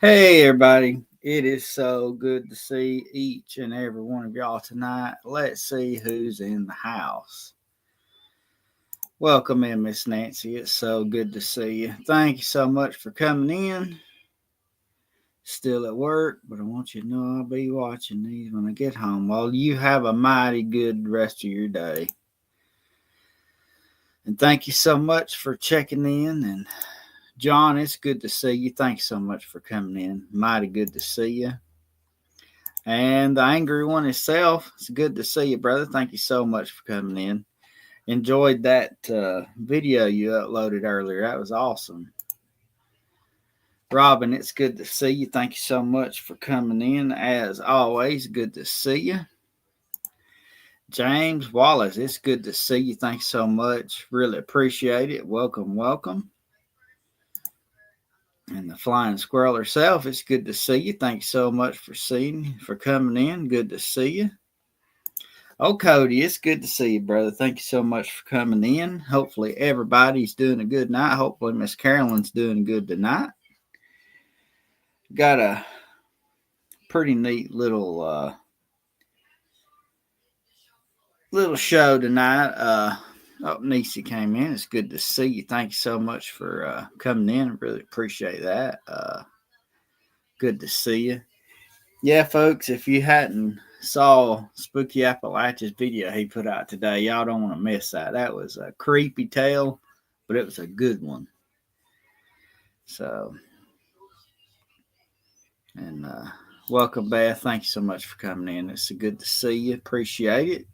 Hey everybody, it is so good to see each and every one of y'all tonight. Let's see who's in the house. Welcome in, Miss Nancy. It's so good to see you. Thank you so much for coming in. Still at work, but I want you to know I'll be watching these when I get home. Well, you have a mighty good rest of your day. And thank you so much for checking in. And John, it's good to see you. Thanks so much for coming in. Mighty good to see you. And the angry one itself, it's good to see you, brother. Thank you so much for coming in. Enjoyed that video you uploaded earlier. That was awesome. Robin, it's good to see you. Thank you so much for coming in. As always, good to see you. James Wallace, it's good to see you. Thanks so much. Really appreciate it. Welcome, welcome. And the flying squirrel herself, it's good to see you. Thanks so much for coming in. Good to see you. Oh, Cody, it's good to see you, brother. Thank you so much for coming in. Hopefully everybody's doing a good night. Hopefully Miss Carolyn's doing good tonight. Got a pretty neat little show tonight. Nisi came in. It's good to see you. Thank you so much for coming in. Really appreciate that. Good to see you. Yeah, folks, if you hadn't saw Spooky Appalachia's video he put out today, y'all don't want to miss that. That was a creepy tale, but it was a good one. So, and welcome, Beth. Thank you so much for coming in. It's good to see you. Appreciate it.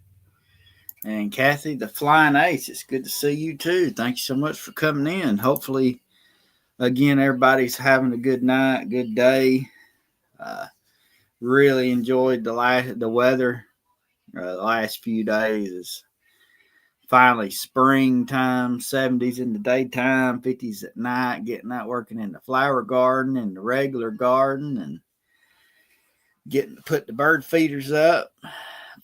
And Kathy, the Flying Ace, it's good to see you too. Thank you so much for coming in. Hopefully, again, everybody's having a good night, good day. Really enjoyed the weather. The last few days is finally springtime, 70s in the daytime, 50s at night, getting out working in the flower garden and the regular garden and getting to put the bird feeders up,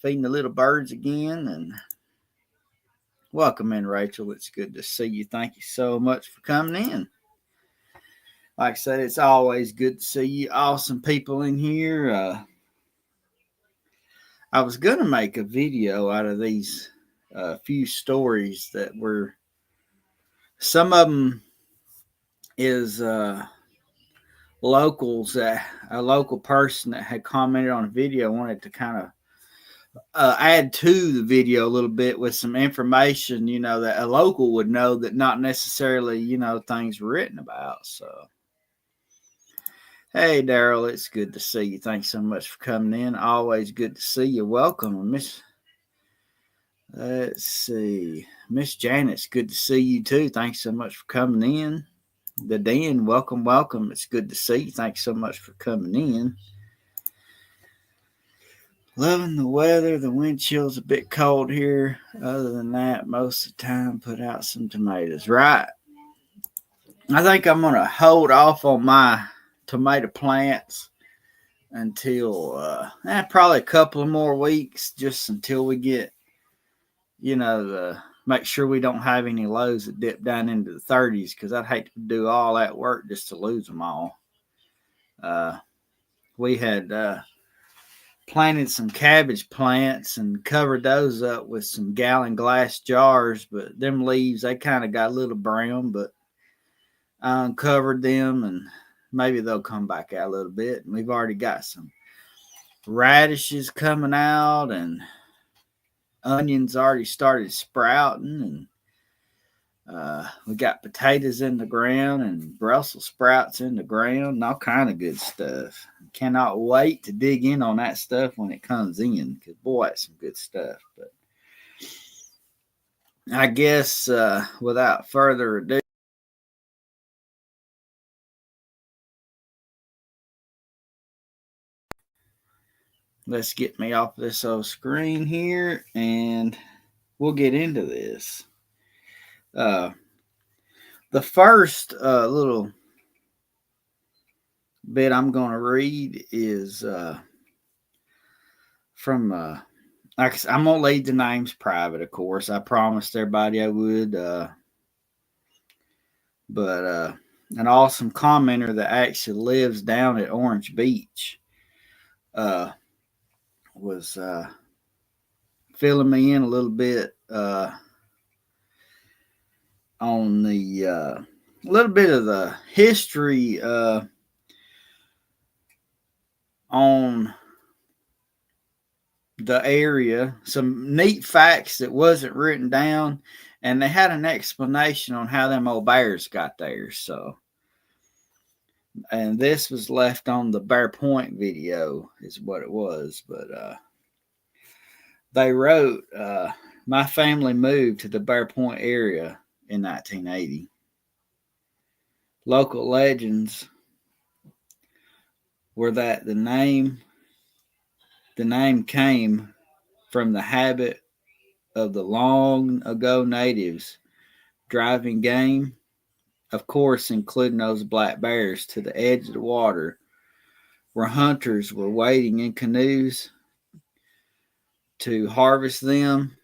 feeding the little birds again. And welcome in, Rachel. It's good to see you. Thank you so much for coming in. Like I said, it's always good to see you. Awesome people in here. I was going to make a video out of these few stories that were, some of them is locals, that a local person that had commented on a video wanted to kind of add to the video a little bit with some information, that a local would know that not necessarily, things were written about. So, hey, Daryl, it's good to see you. Thanks so much for coming in. Always good to see you. Welcome, let's see, Miss Janet's good to see you too. Thanks so much for coming in. The Den, welcome. It's good to see you. Thanks so much for coming in. Loving the weather. The wind chill's a bit cold here. Other than that, most of the time, put out some tomatoes. Right. I think I'm going to hold off on my tomato plants until probably a couple of more weeks, just until we get, make sure we don't have any lows that dip down into the 30s, because I'd hate to do all that work just to lose them all. We had planted some cabbage plants and covered those up with some gallon glass jars, but them leaves, they kind of got a little brown, but I uncovered them and maybe they'll come back out a little bit. And we've already got some radishes coming out and onions already started sprouting, and we got potatoes in the ground and Brussels sprouts in the ground and all kind of good stuff. Cannot wait to dig in on that stuff when it comes in, because boy, it's some good stuff. But I guess without further ado, let's get me off this old screen here and we'll get into this. The first little bit I'm going to read is from, I'm going to leave the names private, of course. I promised everybody I would. But an awesome commenter that actually lives down at Orange Beach was filling me in a little bit on the little bit of the history on the area, some neat facts that wasn't written down, and they had an explanation on how them old bears got there. So, and this was left on the Bear Point video, is what it was. But they wrote, my family moved to the Bear Point area in 1980. Local legends were that the name came from the habit of the long ago natives driving game, of course, including those black bears, to the edge of the water where hunters were waiting in canoes to harvest them,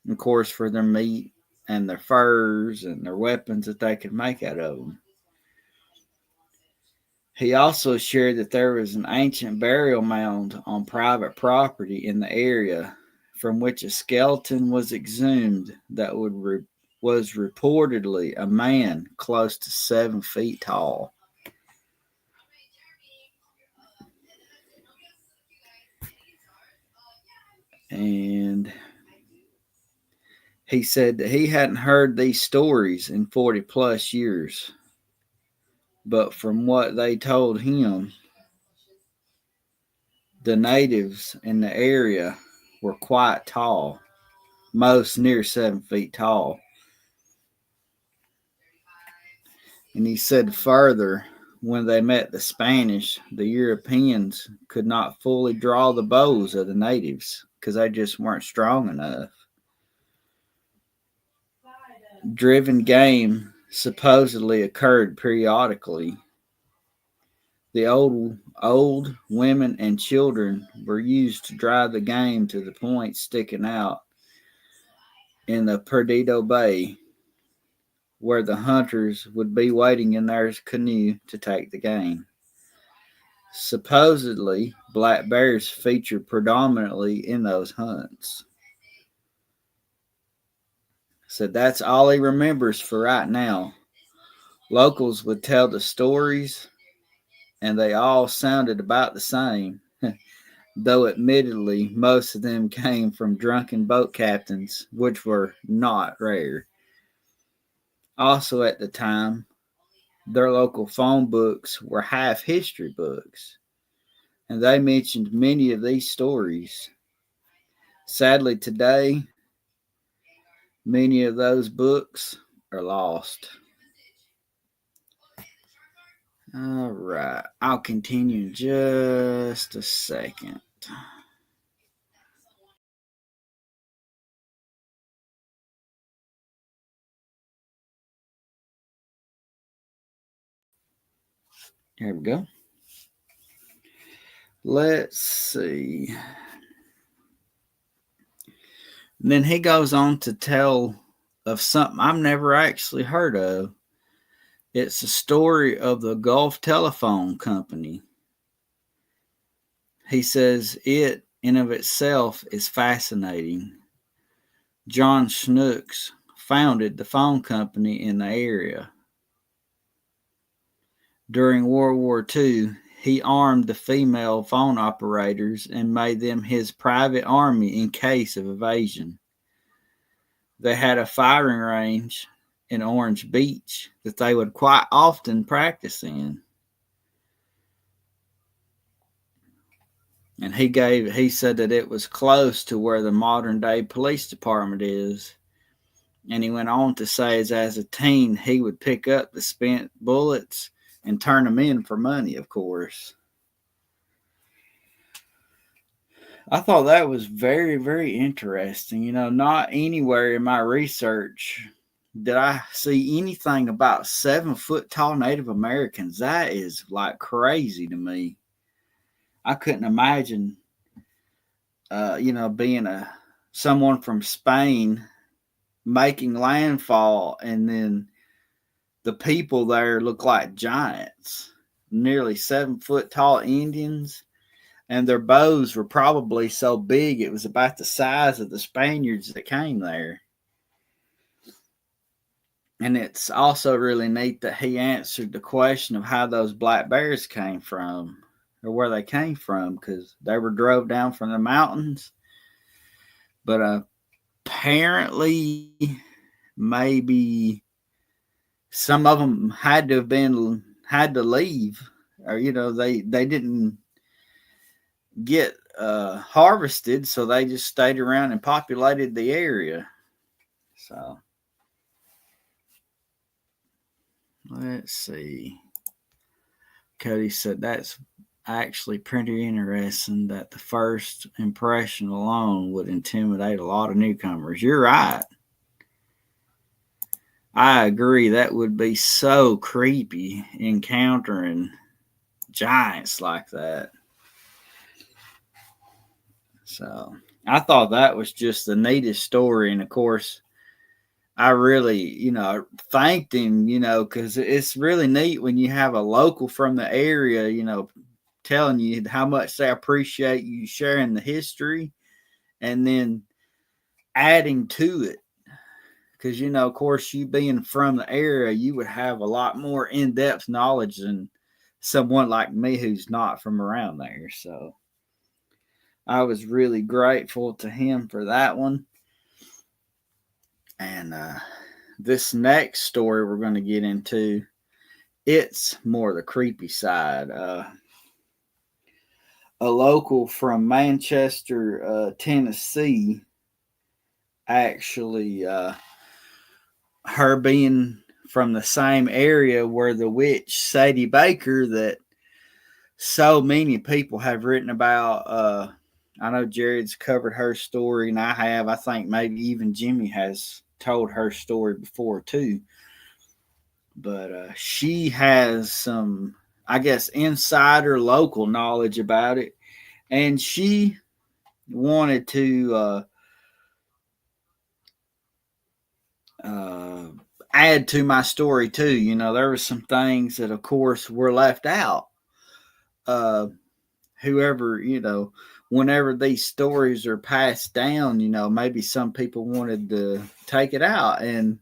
of course, for their meat and their furs and their weapons that they could make out of them. He also shared that there was an ancient burial mound on private property in the area from which a skeleton was exhumed that was reportedly a man close to 7 feet tall. And he said that he hadn't heard these stories in 40 plus years. But from what they told him, the natives in the area were quite tall, most near 7 feet tall. And he said further, when they met the Spanish, the Europeans could not fully draw the bows of the natives because they just weren't strong enough. Driven game supposedly occurred periodically. The old women and children were used to drive the game to the point sticking out in the Perdido Bay, where the hunters would be waiting in their canoe to take the game. Supposedly, black bears feature predominantly in those hunts. So that's all he remembers for right now. Locals would tell the stories, and they all sounded about the same, though admittedly most of them came from drunken boat captains, which were not rare. Also at the time, their local phone books were half history books, and they mentioned many of these stories. Sadly, today, many of those books are lost. All right, I'll continue in just a second. Here we go. Let's see. And then he goes on to tell of something I've never actually heard of. It's a story of the Gulf Telephone Company. He says it in of itself is fascinating. John Snooks founded the phone company in the area. During World War II, he armed the female phone operators and made them his private army in case of invasion. They had a firing range in Orange Beach that they would quite often practice in. And he said that it was close to where the modern day police department is. And he went on to say as a teen, he would pick up the spent bullets and turn them in for money, of course. I thought that was very, very interesting. Not anywhere in my research did I see anything about 7 foot tall Native Americans. That is like crazy to me. I couldn't imagine, being someone from Spain making landfall, and then the people there look like giants, nearly 7 foot tall Indians, and their bows were probably so big it was about the size of the Spaniards that came there. And it's also really neat that he answered the question of how those black bears came from, or where they came from, because they were drove down from the mountains. But apparently, maybe some of them had to leave, or they didn't get harvested, so they just stayed around and populated the area. So let's see. Cody said that's actually pretty interesting that the first impression alone would intimidate a lot of newcomers. You're right. I agree. That would be so creepy, encountering giants like that. So I thought that was just the neatest story. And of course, I really, thanked him, because it's really neat when you have a local from the area, telling you how much they appreciate you sharing the history and then adding to it. Because, of course, you being from the area, you would have a lot more in depth knowledge than someone like me who's not from around there. So I was really grateful to him for that one. And this next story we're going to get into, it's more the creepy side. A local from Manchester, Tennessee, actually, her being from the same area where the witch Sadie Baker that so many people have written about. I know Jared's covered her story, and I have. I think maybe even Jimmy has told her story before too. But she has some, I guess, insider local knowledge about it, and she wanted to add to my story too. There were some things that, of course, were left out. Whoever, whenever these stories are passed down, maybe some people wanted to take it out, and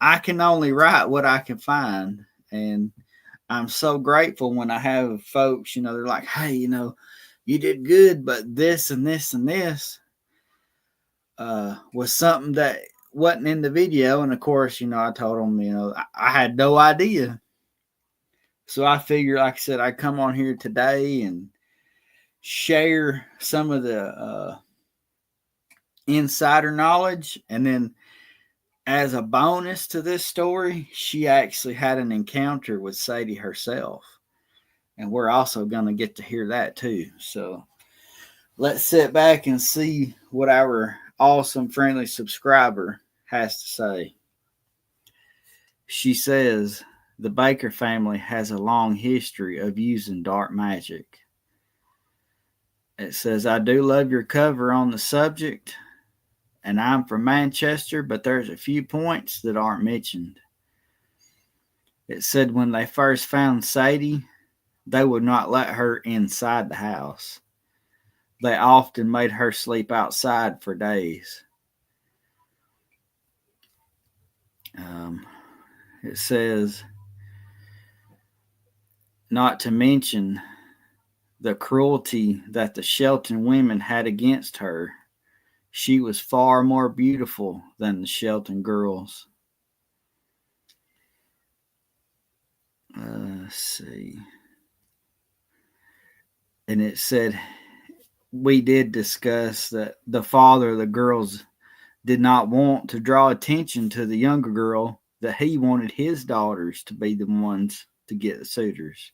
I can only write what I can find. And I'm so grateful when I have folks, they're like, hey, you did good, but this and this and this was something that wasn't in the video. And of course, I told them, I had no idea. So I figured, like I said, I'd come on here today and share some of the insider knowledge. And then as a bonus to this story, she actually had an encounter with Sadie herself. And we're also going to get to hear that too. So let's sit back and see what our awesome, friendly subscriber has to say. She says, the Baker family has a long history of using dark magic. It says, I do love your cover on the subject, and I'm from Manchester, but there's a few points that aren't mentioned. It said when they first found Sadie, they would not let her inside the house. They often made her sleep outside for days. It says, not to mention the cruelty that the Shelton women had against her. She was far more beautiful than the Shelton girls. Let's see. And it said, we did discuss that the father of the girls did not want to draw attention to the younger girl, that he wanted his daughters to be the ones to get the suitors.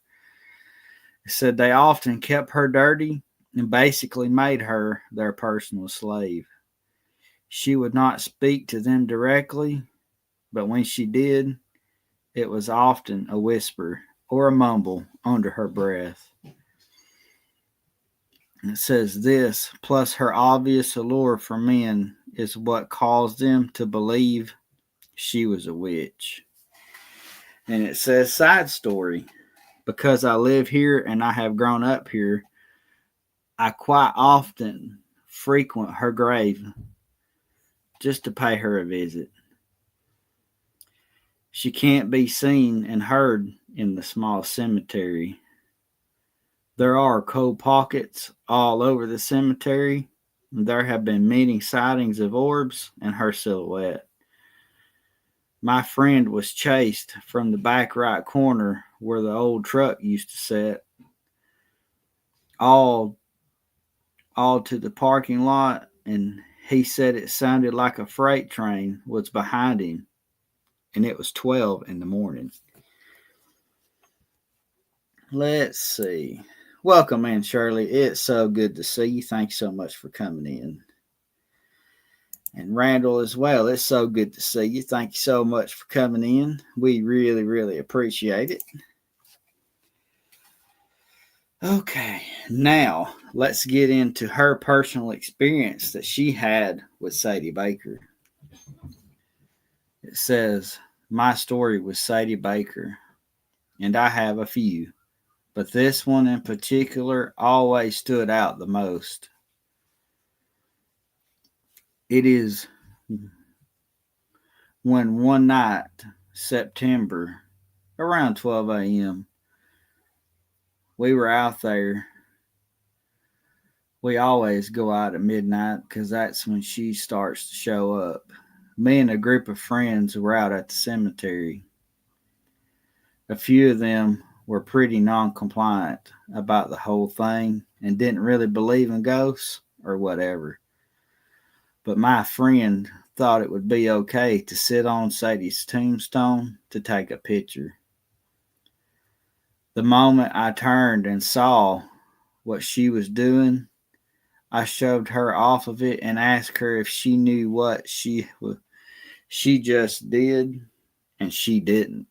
It said they often kept her dirty and basically made her their personal slave. She would not speak to them directly, but when she did, it was often a whisper or a mumble under her breath. And it says this, plus her obvious allure for men is what caused them to believe she was a witch. And it says, side story, because I live here and I have grown up here, I quite often frequent her grave just to pay her a visit. She can't be seen and heard in the small cemetery. There are cold pockets all over the cemetery. There have been many sightings of orbs and her silhouette. My friend was chased from the back right corner where the old truck used to sit, all to the parking lot, and he said it sounded like a freight train was behind him, and it was 12 in the morning. Let's see. Welcome in, Shirley. It's so good to see you. Thanks so much for coming in. And Randall as well. It's so good to see you. Thank you so much for coming in. We really, really appreciate it. Okay, now let's get into her personal experience that she had with Sadie Baker. It says, my story with Sadie Baker, and I have a few, but this one in particular always stood out the most. It is when one night, September, around 12 a.m., we were out there. We always go out at midnight because that's when she starts to show up. Me and a group of friends were out at the cemetery. A few of them were pretty non-compliant about the whole thing and didn't really believe in ghosts or whatever. But my friend thought it would be okay to sit on Sadie's tombstone to take a picture. The moment I turned and saw what she was doing, I shoved her off of it and asked her if she knew what she just did, and she didn't.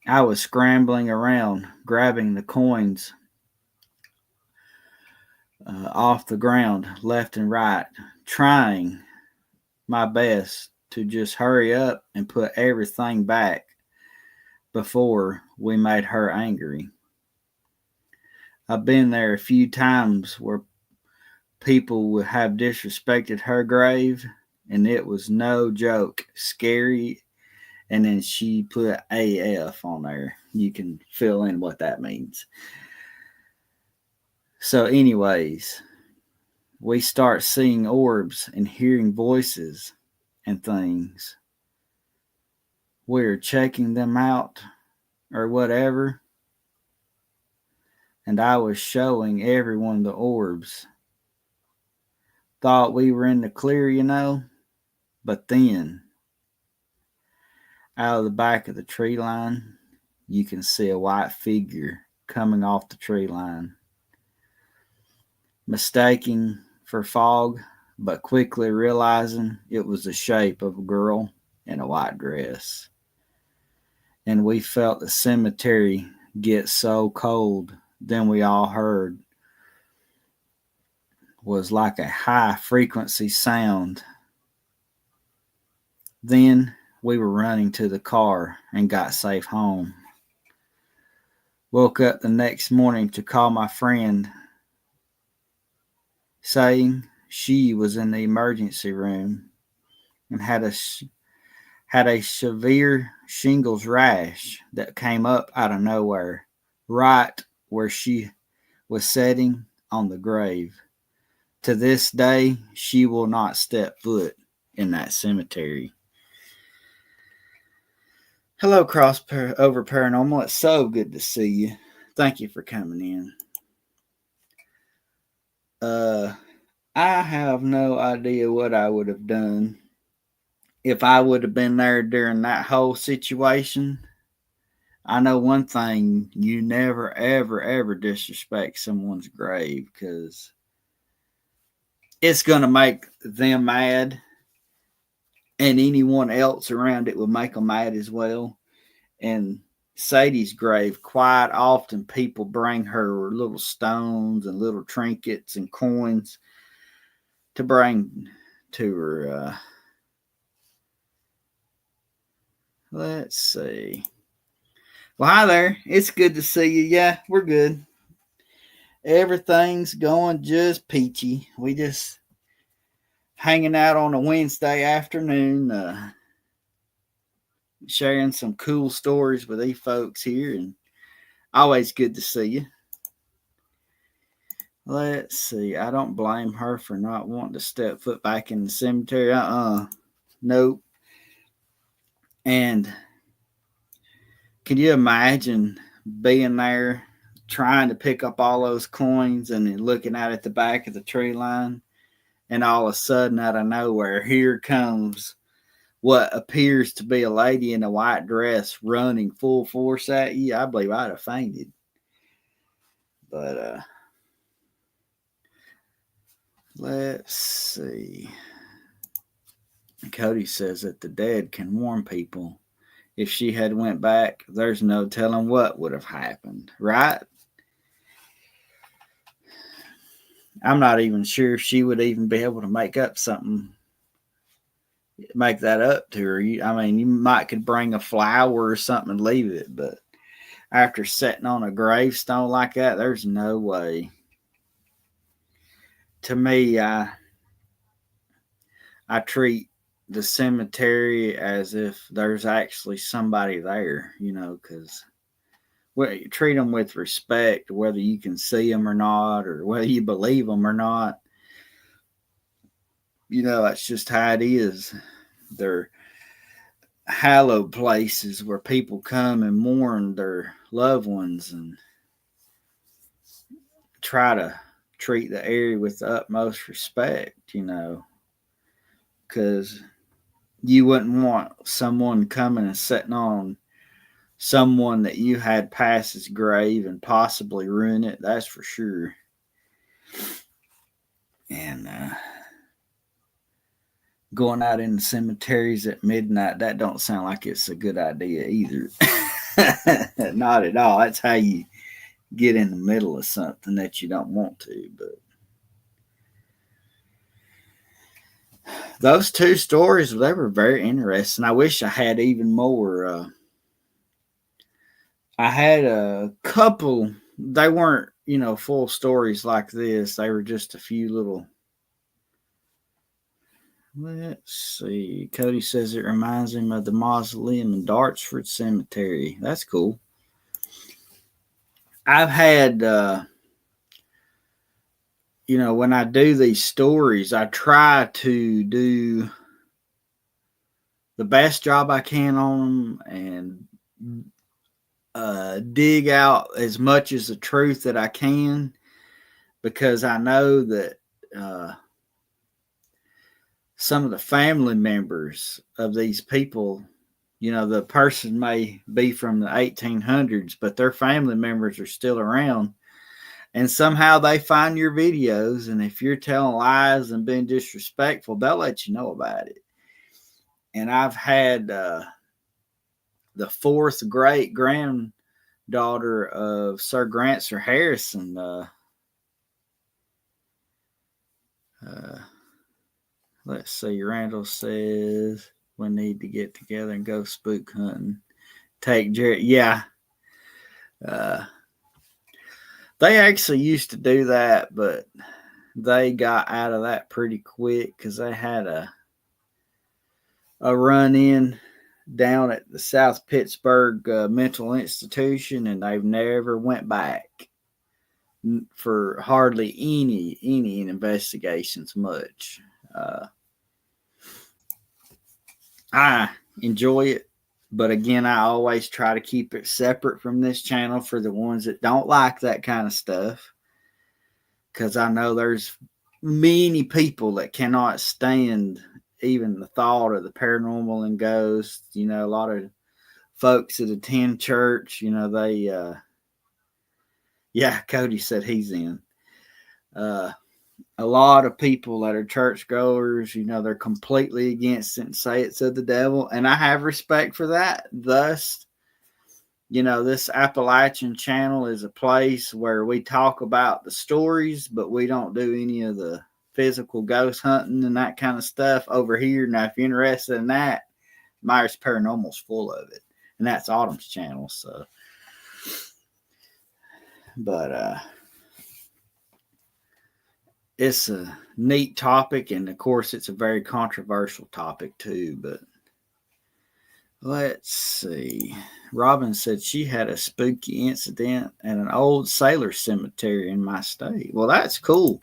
I was scrambling around, grabbing the coins off the ground left and right, trying my best to just hurry up and put everything back before we made her angry. I've been there a few times where people would have disrespected her grave, and it was no joke, scary. And then she put AF on there. You can fill in what that means. So anyways, we start seeing orbs and hearing voices and things. We're checking them out or whatever. And I was showing everyone the orbs. Thought we were in the clear, you know. But then, out of the back of the tree line, you can see a white figure coming off the tree line. Mistaking for fog, but quickly realizing it was the shape of a girl in a white dress. And we felt the cemetery get so cold. Then we all heard was like a high frequency sound. Then we were running to the car and got safe home. Woke up the next morning to call my friend, saying she was in the emergency room and had a severe shingles rash that came up out of nowhere, right where she was sitting on the grave. To this day, she will not step foot in that cemetery. Hello, Crossover Paranormal. It's so good to see you. Thank you for coming in. I have no idea what I would have done if I would have been there during that whole situation. I know one thing: you never, ever, ever disrespect someone's grave, because it's going to make them mad, and anyone else around it will make them mad as well. And Sadie's grave, quite often people bring her little stones and little trinkets and coins to bring to her. Let's see. Well, hi there. It's good to see you. Yeah, we're good. Everything's going just peachy. We just hanging out on a Wednesday afternoon, sharing some cool stories with these folks here, and always good to see you. Let's see. I don't blame her for not wanting to step foot back in the cemetery. Nope. And can you imagine being there trying to pick up all those coins and then looking out at the back of the tree line, and all of a sudden out of nowhere, here comes what appears to be a lady in a white dress running full force at you? I believe I'd have fainted. But let's see. Cody says that the dead can warn people. If she had went back, there's no telling what would have happened, right? I'm not even sure if she would even be able to make that up to her. I mean, you might could bring a flower or something and leave it, but after sitting on a gravestone like that, there's no way. To me, I treat the cemetery as if there's actually somebody there, because you treat them with respect, whether you can see them or not, or whether you believe them or not. That's just how it is. They're hallowed places where people come and mourn their loved ones and try to treat the area with the utmost respect, because you wouldn't want someone coming and sitting on someone that you had pass his grave and possibly ruin it. That's for sure. And going out in the cemeteries at midnight, that don't sound like it's a good idea either. Not at all. That's how you get in the middle of something that you don't want to. But those two stories, they were very interesting. I wish I had even more. I had a couple. They weren't, full stories like this. They were just a few little. Let's see. Cody says it reminds him of the mausoleum in Dartsford Cemetery. That's cool. I've had, when I do these stories, I try to do the best job I can on them and dig out as much as the truth that I can, because I know that some of the family members of these people, the person may be from the 1800s, but their family members are still around. And somehow they find your videos, and if you're telling lies and being disrespectful, they'll let you know about it. And I've had the fourth great granddaughter of Sir Granser Harrison. Let's see. Randall says we need to get together and go spook hunting. Take Jerry. Yeah. They actually used to do that, but they got out of that pretty quick because they had a run-in down at the South Pittsburgh Mental Institution, and they've never went back for hardly any investigations much. I enjoy it, but again, I always try to keep it separate from this channel for the ones that don't like that kind of stuff, because I know there's many people that cannot stand even the thought of the paranormal and ghosts. A lot of folks that attend church, they, yeah, Cody said he's in. A lot of people that are churchgoers, they're completely against it and say it's of the devil. And I have respect for that. Thus, this Appalachian channel is a place where we talk about the stories, but we don't do any of the physical ghost hunting and that kind of stuff over here. Now, if you're interested in that, Myers Paranormal's full of it. And that's Autumn's channel. So, but, it's a neat topic, and of course, it's a very controversial topic too. But let's see. Robin said she had a spooky incident at an old sailor cemetery in my state. Well, that's cool.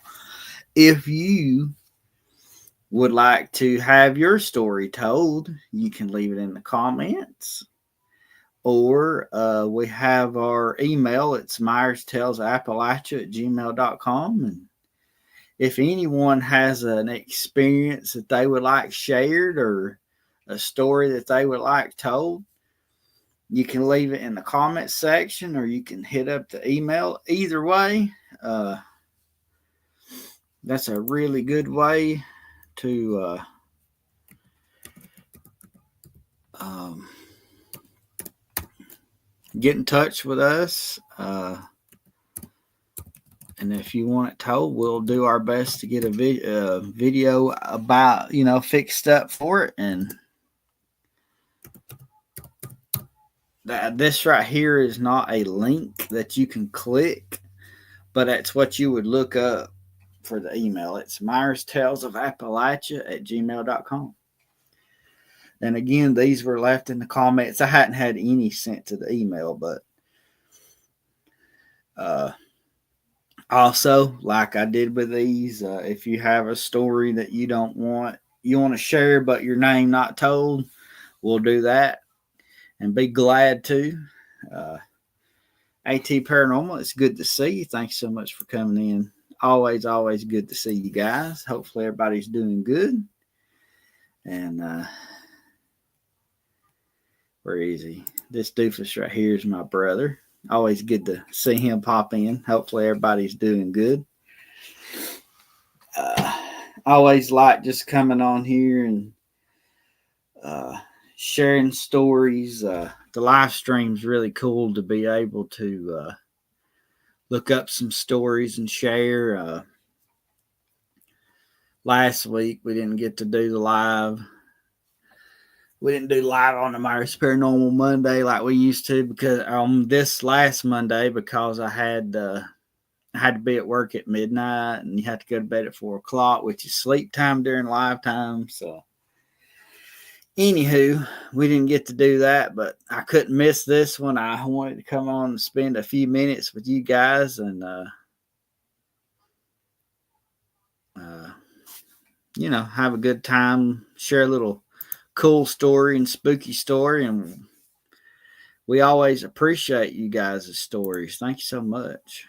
If you would like to have your story told, you can leave it in the comments. Or we have our email. It's myerstalesappalachia@gmail.com. And if anyone has an experience that they would like shared or a story that they would like told, you can leave it in the comments section or you can hit up the email. Either way, that's a really good way to get in touch with us. And if you want it told, we'll do our best to get a video about, fixed up for it. And this right here is not a link that you can click, but that's what you would look up for the email. It's myerstalesappalachia@gmail.com. And again, these were left in the comments. I hadn't had any sent to the email, but also, like I did with these, if you have a story that you want to share, but your name not told, we'll do that and be glad to. AT Paranormal, it's good to see you. Thanks so much for coming in. Always good to see you guys. Hopefully everybody's doing good. And where is he? This doofus right here is my brother. Always good to see him pop in. Hopefully everybody's doing good. Always like just coming on here and sharing stories. The live stream's really cool to be able to look up some stories and share. Last week we didn't get to do the live. We didn't do live on the Myers Paranormal Monday like we used to because on this last Monday because I had to be at work at midnight and you had to go to bed at 4:00, which is sleep time during live time. So, anywho, we didn't get to do that, but I couldn't miss this one. I wanted to come on and spend a few minutes with you guys and, have a good time, share a little cool story and spooky story. And we always appreciate you guys' stories. Thank you so much.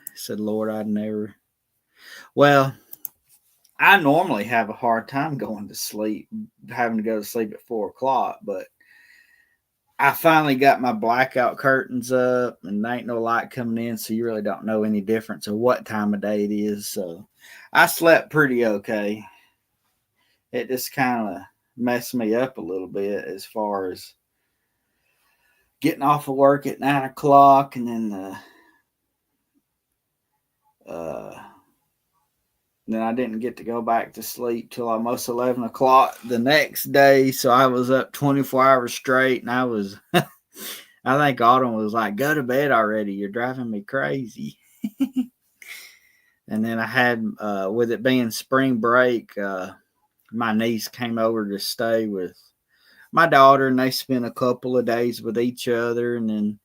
I said, Lord, I'd never. Well, I normally have a hard time going to sleep, having to go to sleep at 4:00, but I finally got my blackout curtains up and there ain't no light coming in, so you really don't know any difference of what time of day it is. So I slept pretty okay. It just kind of messed me up a little bit as far as getting off of work at 9:00 and then I didn't get to go back to sleep till almost 11:00 the next day. So I was up 24 hours straight, and I was, I think Autumn was like, "Go to bed already. You're driving me crazy." And then I had, with it being spring break, my niece came over to stay with my daughter, and they spent a couple of days with each other. And then,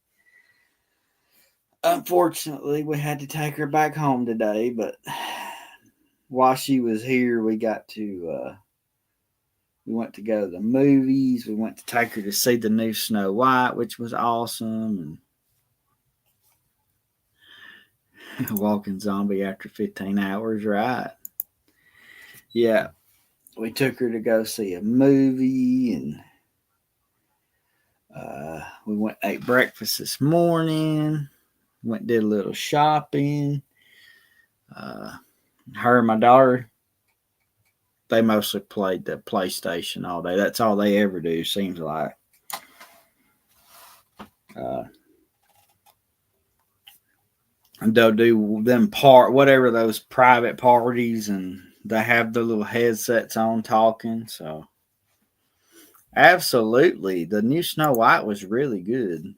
unfortunately, we had to take her back home today. But while she was here, we got to, we went to go to the movies. We went to take her to see the new Snow White, which was awesome. And walking zombie after 15 hours, right? Yeah. We took her to go see a movie, and We went and ate breakfast this morning. Went and did a little shopping. Her and my daughter, they mostly played the PlayStation all day. That's all they ever do, seems like. And they'll do them whatever those private parties, and they have the little headsets on talking. So, absolutely, the new Snow White was really good.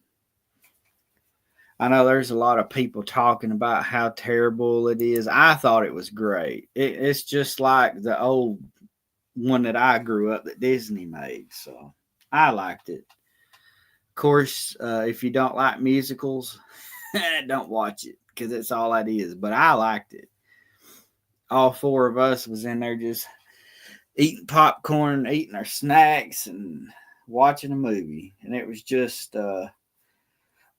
I know there's a lot of people talking about how terrible it is. I thought it was great. It's just like the old one that I grew up that Disney made. So I liked it. Of course, if you don't like musicals, don't watch it because it's all that is. But I liked it. All four of us was in there just eating popcorn, eating our snacks, and watching a movie. And it was just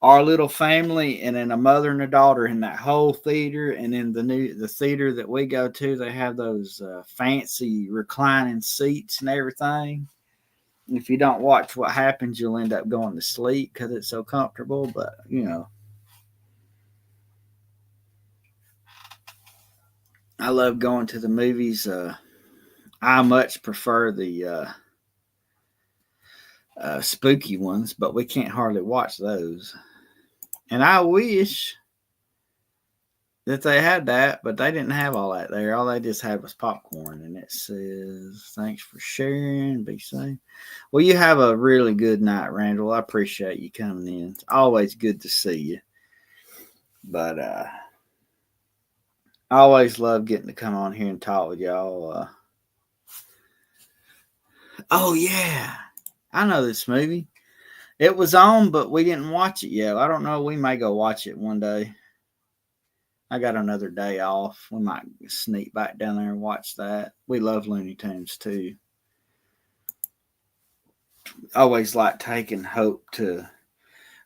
our little family, and then a mother and a daughter in that whole theater. And in the theater that we go to, they have those fancy reclining seats and everything. If you don't watch what happens, you'll end up going to sleep because it's so comfortable. But I love going to the movies. I much prefer the spooky ones, but we can't hardly watch those. And I wish that they had that, but they didn't have all that there. All they just had was popcorn. And it says, thanks for sharing. Be safe. Well, you have a really good night, Randall. I appreciate you coming in. It's always good to see you. But I always love getting to come on here and talk with y'all. Oh, yeah. I know this movie. It was on, but we didn't watch it yet. I don't know. We may go watch it one day. I got another day off. We might sneak back down there and watch that. We love Looney Tunes too. Always like taking Hope to.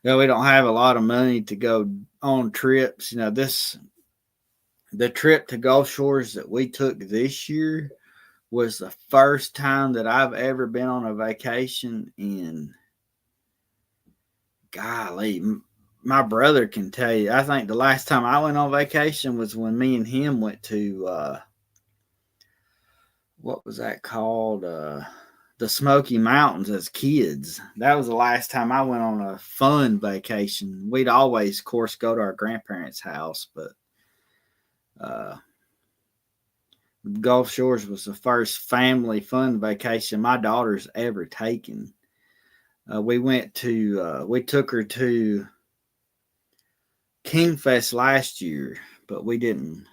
We don't have a lot of money to go on trips. The trip to Gulf Shores that we took this year was the first time that I've ever been on a vacation in. Golly, my brother can tell you. I think the last time I went on vacation was when me and him went to what was that called? The Smoky Mountains as kids. That was the last time I went on a fun vacation. We'd always, of course, go to our grandparents' house, but Gulf Shores was the first family fun vacation my daughter's ever taken. We took her to Kingfest last year, but we didn't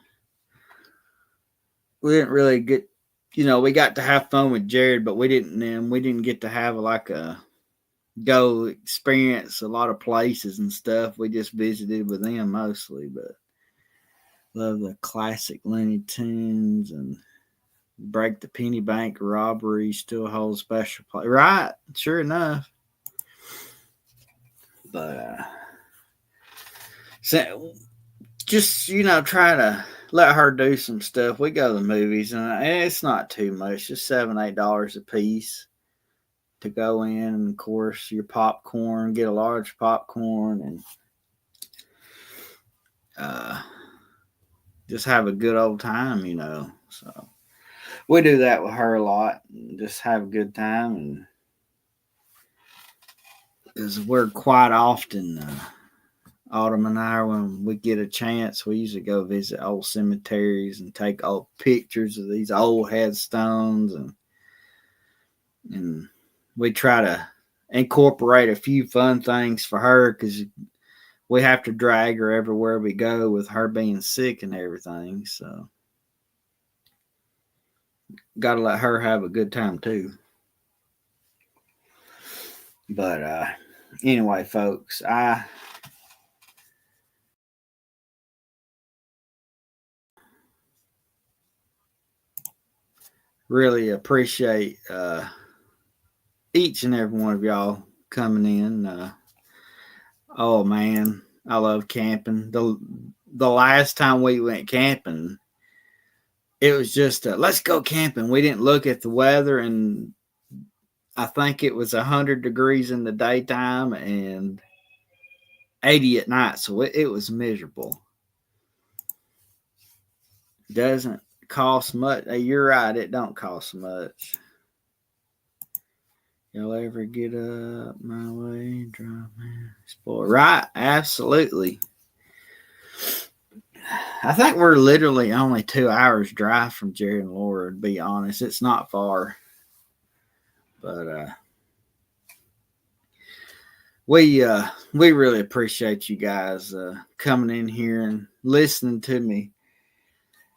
really get, we got to have fun with Jared, but we didn't get to have go experience a lot of places and stuff. We just visited with them mostly, but love the classic Looney Tunes, and Break the Penny Bank robbery still holds special place. Right, sure enough. But so just try to let her do some stuff. We go to the movies, and it's not too much, just $7-8 a piece to go in. And of course, your popcorn, get a large popcorn, and just have a good old time, So we do that with her a lot, and just have a good time. And because we're quite often, Autumn and I, when we get a chance, we usually go visit old cemeteries and take old pictures of these old headstones, and we try to incorporate a few fun things for her because we have to drag her everywhere we go with her being sick and everything. So got to let her have a good time too. But anyway, folks, I really appreciate each and every one of y'all coming in. Oh man, I love camping. The last time we went camping, it was just let's go camping. We didn't look at the weather, and I think it was 100 degrees in the daytime and 80 at night. So it was miserable. Doesn't cost much. You're right. It don't cost much. Y'all ever get up my way, drive man, spoil? Right, absolutely. I think we're literally only 2 hours drive from Jerry and Laura. To be honest, it's not far, but we really appreciate you guys coming in here and listening to me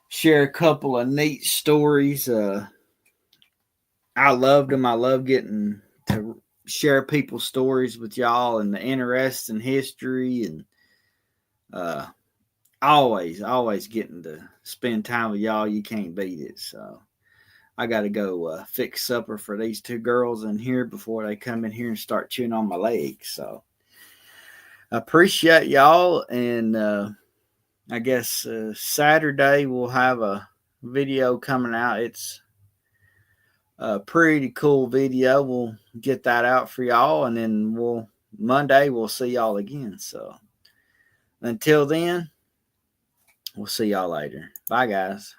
share a couple of neat stories. I loved them. I love getting to share people's stories with y'all and the interest in history, and always getting to spend time with y'all. You can't beat it. So I got to go fix supper for these two girls in here before they come in here and start chewing on my legs. So I appreciate y'all, and I guess Saturday we'll have a video coming out. It's a pretty cool video. We'll get that out for y'all, and then Monday we'll see y'all again. So until then, we'll see y'all later. Bye, guys.